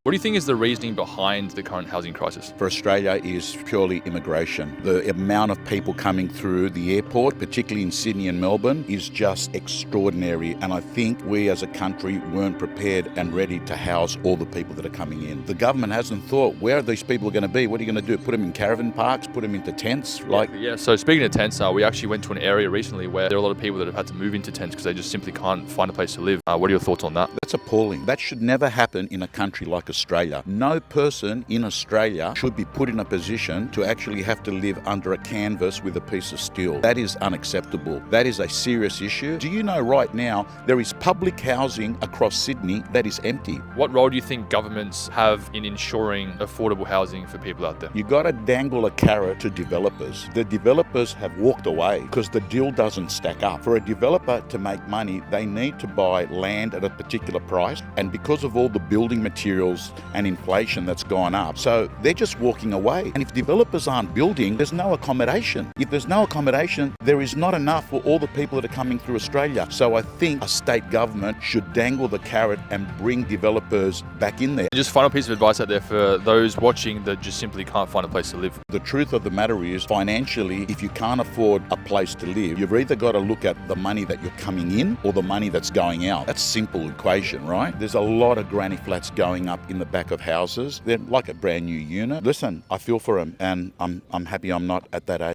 What do you think is the reasoning behind the current housing crisis? For Australia is purely immigration. The amount of people coming through the airport, particularly in Sydney and Melbourne, is just extraordinary. And I think we as a country weren't prepared and ready to house all the people that are coming in. The government hasn't thought, where are these people going to be? What are you going to do? Put them in caravan parks? Put them into tents? Yeah, so speaking of tents, we actually went to an area recently where there are a lot of people that have had to move into tents because they just simply can't find a place to live. What are your thoughts on that? That's appalling. That should never happen in a country like Australia. No person in Australia should be put in a position to actually have to live under a canvas with a piece of steel. That is unacceptable. That is a serious issue. Do you know right now there is public housing across Sydney that is empty? What role do you think governments have in ensuring affordable housing for people out there? You got to dangle a carrot to developers. The developers have walked away because the deal doesn't stack up. For a developer to make money, they need to buy land at a particular price, and because of all the building materials and inflation that's gone up, so they're just walking away. And if developers aren't building, there's no accommodation. If there's no accommodation, there is not enough for all the people that are coming through Australia. So I think a state government should dangle the carrot and bring developers back in there. Just final piece of advice out there for those watching that just simply can't find a place to live. The truth of the matter is, financially, if you can't afford a place to live, you've either got to look at the money that you're coming in or the money that's going out. That's a simple equation, right? There's a lot of granny flats going up in the back of houses. They're like a brand new unit. Listen, I feel for them, and I'm happy I'm not at that age.